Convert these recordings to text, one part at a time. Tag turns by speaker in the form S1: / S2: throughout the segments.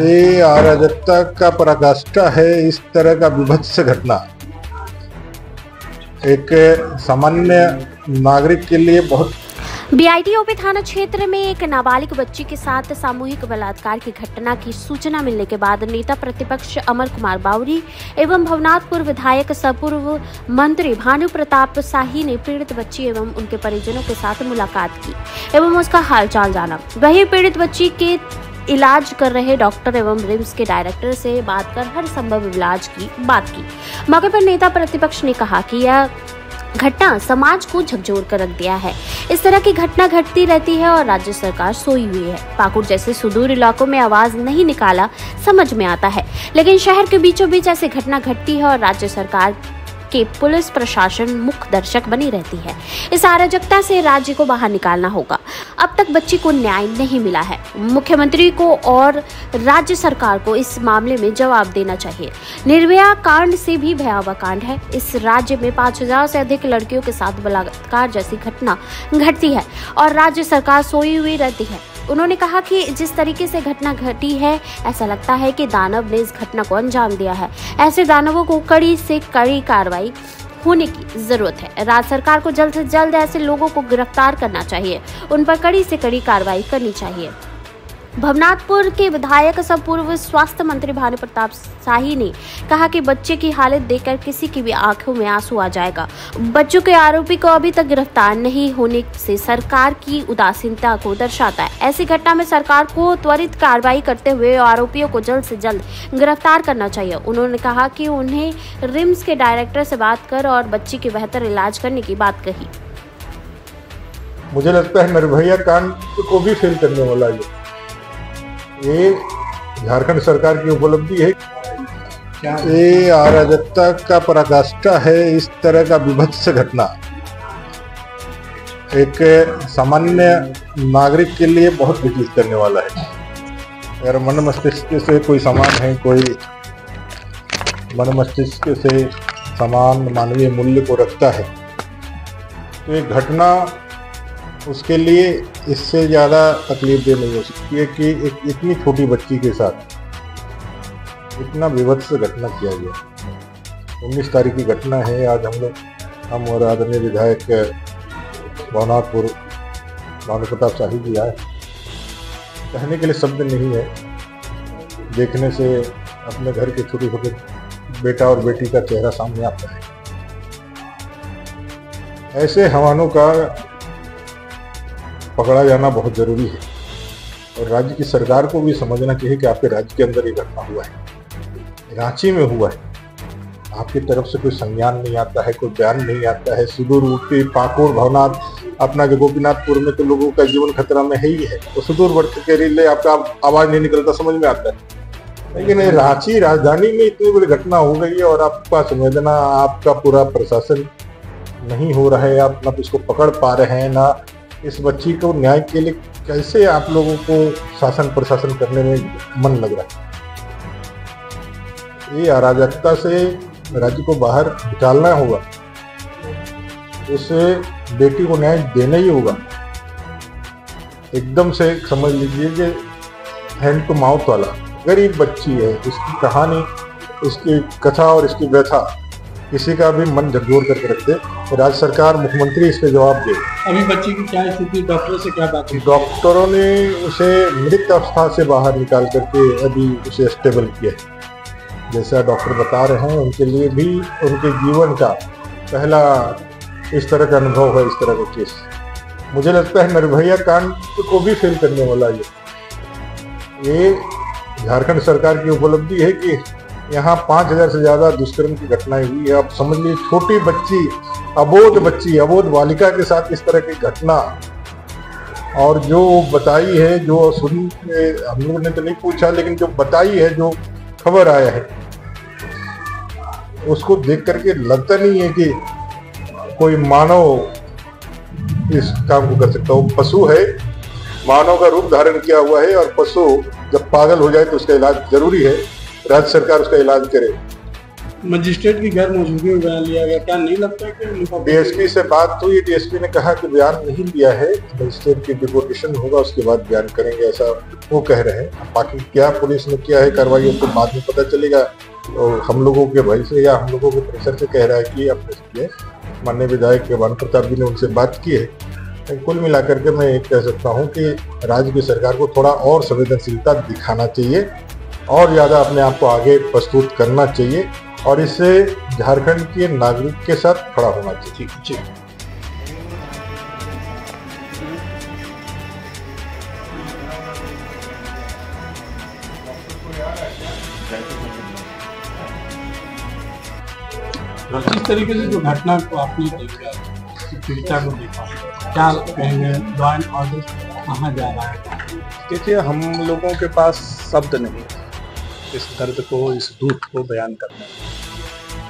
S1: ये अराजकता का पराकाष्ठा है। इस तरह का विभत्स घटना एक सामान्य नागरिक के लिए बहुत।
S2: बीआईटीओपी थाना क्षेत्र में एक नाबालिग बच्ची के साथ सामूहिक बलात्कार की घटना की सूचना मिलने के बाद नेता प्रतिपक्ष अमर कुमार बावरी एवं भवनाथपुर विधायक सह पूर्व मंत्री भानु प्रताप शाही ने पीड़ित बच्ची एवं उनके परिजनों के साथ मुलाकात की एवं उसका हालचाल जाना। वहीं पीड़ित बच्ची के इलाज कर रहे डॉक्टर एवं रिम्स के डायरेक्टर से बात कर हर संभव इलाज की बात की। मौके पर नेता प्रतिपक्ष ने कहा कि यह घटना समाज को झकझोर कर रख दिया है। इस तरह की घटना घटती रहती है और राज्य सरकार सोई हुई है। पाकुड़ जैसे सुदूर इलाकों में आवाज नहीं निकाला समझ में आता है, लेकिन शहर के बीचों बीच ऐसी घटना घटती है और राज्य सरकार के पुलिस प्रशासन मुख्य दर्शक बनी रहती है। इस अराजकता से राज्य को बाहर निकालना होगा। अब तक बच्ची को न्याय नहीं मिला है। मुख्यमंत्री को और राज्य सरकार को इस मामले में जवाब देना चाहिए। निर्भया कांड से भी भयावह कांड है। इस राज्य में 5000 से अधिक लड़कियों के साथ बलात्कार जैसी घटना घटती है और राज्य सरकार सोई हुई रहती है। उन्होंने कहा कि जिस तरीके से घटना घटी है, ऐसा लगता है कि दानव ने इस घटना को अंजाम दिया है। ऐसे दानवों को कड़ी से कड़ी कार्रवाई होने की जरूरत है। राज्य सरकार को जल्द से जल्द ऐसे लोगों को गिरफ्तार करना चाहिए। उन पर कड़ी से कड़ी कार्रवाई करनी चाहिए। भवनाथपुर के विधायक सह पूर्व स्वास्थ्य मंत्री भानु प्रताप शाही ने कहा कि बच्चे की हालत देखकर किसी की भी आंखों में आंसू आ जाएगा। बच्चों के आरोपी को अभी तक गिरफ्तार नहीं होने से सरकार की उदासीनता को दर्शाता है। ऐसी घटना में सरकार को त्वरित कार्रवाई करते हुए आरोपियों को जल्द से जल्द गिरफ्तार करना चाहिए। उन्होंने कहा कि उन्हें रिम्स के डायरेक्टर से बात कर और बच्ची के बेहतर इलाज करने की बात कही।
S1: मुझे लगता है निर्भया कांड को भी फेल करने वाला ये झारखंड सरकार की उपलब्धि है। ये अराजकता का पराकाष्ठा है। इस तरह का विभत्स घटना एक सामान्य नागरिक के लिए बहुत विचलित करने वाला है। अगर मन मस्तिष्क से कोई समान है, कोई मन मस्तिष्क से समान मानवीय मूल्य को रखता है, तो एक घटना उसके लिए इससे ज़्यादा तकलीफदेह नहीं हो सकती है कि एक इतनी छोटी बच्ची के साथ इतना विभत्स घटना किया गया। 19 तारीख की घटना है। आज हम और आदरणीय विधायक भवनाथपुर भानु प्रताप शाही जी आए। कहने के लिए शब्द नहीं है। देखने से अपने घर के छोटे छोटे बेटा और बेटी का चेहरा सामने आता है। ऐसे हवानों का पकड़ा जाना बहुत जरूरी है और राज्य की सरकार को भी समझना चाहिए कि आपके राज्य के अंदर ये घटना हुआ है, रांची में हुआ है। आपकी तरफ से कोई संज्ञान नहीं आता है, कोई बयान नहीं आता है। सुदूर ऊटी पाकुड़ भवनाथ अपना जो गोपीनाथपुर में तो लोगों का जीवन खतरा में है ही है, तो सुदूरवर्ती के लिए आपका आवाज नहीं निकलता, समझ में आता है। लेकिन रांची राजधानी में इतनी बड़ी घटना हो गई है और आपका संवेदना, आपका पूरा प्रशासन नहीं हो रहा है। आप ना इसको पकड़ पा रहे हैं, ना इस बच्ची को न्याय के लिए कैसे आप लोगों को शासन प्रशासन करने में मन लग रहा है। ये अराजकता से राज्य को बाहर निकालना होगा। उसे बेटी को न्याय देना ही होगा। एकदम से समझ लीजिए कि हैंड टू माउथ वाला गरीब बच्ची है। इसकी कहानी, इसकी कथा और इसकी व्यथा किसी का भी मन झकझोर करके रख दे। राज्य सरकार, मुख्यमंत्री इस पे जवाब दे।
S3: अभी बच्ची की क्या स्थिति, डॉक्टरों से क्या बात है?
S1: डॉक्टरों ने उसे मृत अवस्था से बाहर निकाल करके अभी उसे स्टेबल किया है। जैसा डॉक्टर बता रहे हैं, उनके लिए भी उनके जीवन का पहला इस तरह का अनुभव है, इस तरह का केस। मुझे लगता है निर्भया कांड को भी फेल करने वाला ये झारखंड सरकार की उपलब्धि है कि यहाँ 5000 से ज्यादा दुष्कर्म की घटनाएं हुई है। आप समझ लीजिए, छोटी बच्ची, अबोध बालिका के साथ इस तरह की घटना, और जो बताई है, जो सुन हम लोगों ने तो नहीं पूछा, लेकिन जो बताई है, जो खबर आया है, उसको देख करके लगता नहीं है कि कोई मानव इस काम को कर सकता हो। पशु है, मानव का रूप धारण किया हुआ है, और पशु जब पागल हो जाए तो उसका इलाज जरूरी है। राज्य सरकार उसका इलाज करे।
S3: मजिस्ट्रेट की गैर मौजूदगी में बयान लिया गया, क्या नहीं लगता है कि उनका
S1: डीएसपी से बात हुई, डीएसपी ने कहा कि बयान नहीं लिया है, मजिस्ट्रेट की डिपोटेशन होगा उसके बाद बयान करेंगे, ऐसा वो कह रहे हैं। बाकी क्या पुलिस ने किया है कार्रवाई तो बाद में पता चलेगा। तो हम लोगों के भय से या हम लोगों के प्रेशर से कह रहा है कि अपने किए। माननीय विधायक भानु प्रताप जी ने उनसे बात की है। कुल मिलाकर के मैं एक कह सकता हूँ कि राज्य की सरकार को थोड़ा और संवेदनशीलता दिखाना चाहिए और ज़्यादा अपने आप को आगे प्रस्तुत करना चाहिए और इससे झारखंड के नागरिक के साथ खड़ा होना चाहिए।
S3: ठीक। जिस तरीके से जो घटना को आपने देखा, पीड़िता को देखा, क्या कहेंगे? लॉ एंड ऑर्डर कहाँ जा रहा है?
S4: देखिए, हम लोगों के पास शब्द नहीं इस दर्द को, इस दुख को बयान करने में।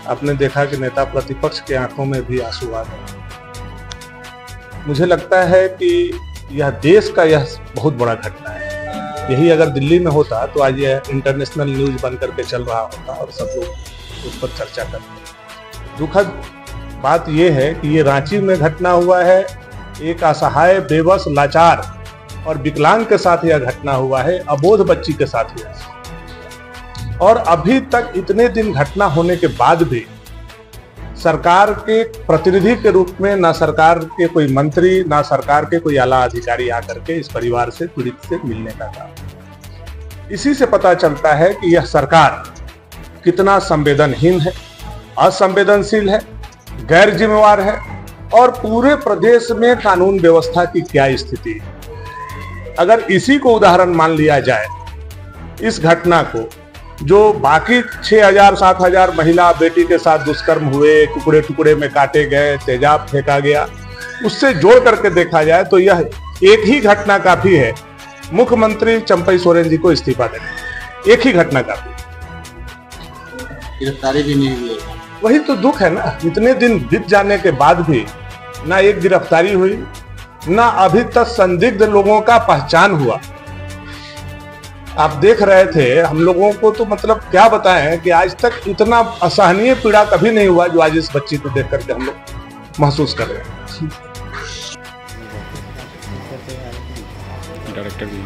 S4: आपने देखा कि नेता प्रतिपक्ष के आंखों में भी आंसू आ गए। मुझे लगता है कि यह देश का यह बहुत बड़ा घटना है। यही अगर दिल्ली में होता तो आज यह इंटरनेशनल न्यूज बन करके चल रहा होता और सब लोग उस पर चर्चा करते। दुखद बात यह है कि ये रांची में घटना हुआ है। एक असहाय, बेबस, लाचार और विकलांग के साथ यह घटना हुआ है, अबोध बच्ची के साथ हुआ है। और अभी तक इतने दिन घटना होने के बाद भी सरकार के प्रतिनिधि के रूप में ना सरकार के कोई मंत्री, ना सरकार के कोई आला अधिकारी आकर के इस परिवार से, पीड़ित से मिलने का काम। इसी से पता चलता है कि यह सरकार कितना संवेदनहीन है, असंवेदनशील है, गैर जिम्मेवार है और पूरे प्रदेश में कानून व्यवस्था की क्या स्थिति है। अगर इसी को उदाहरण मान लिया जाए, इस घटना को, जो बाकी 6,000-7,000 महिला बेटी के साथ दुष्कर्म हुए, टुकड़े टुकड़े में काटे गए, तेजाब फेंका गया, उससे जोड़ करके देखा जाए तो यह एक ही घटना काफी है मुख्यमंत्री चंपई सोरेन जी को इस्तीफा देने। एक ही घटना काफी,
S3: गिरफ्तारी भी नहीं हुई।
S4: वही तो दुख है ना। इतने दिन बीत जाने के बाद भी ना एक गिरफ्तारी हुई, ना अभी तक संदिग्ध लोगों का पहचान हुआ। आप देख रहे थे, हम लोगों को तो मतलब क्या बताएं कि आज तक इतना असहनीय पीड़ा कभी नहीं हुआ जो आज इस बच्ची को देख करके हम लोग महसूस कर रहे हैं।
S5: डायरेक्टर भी है।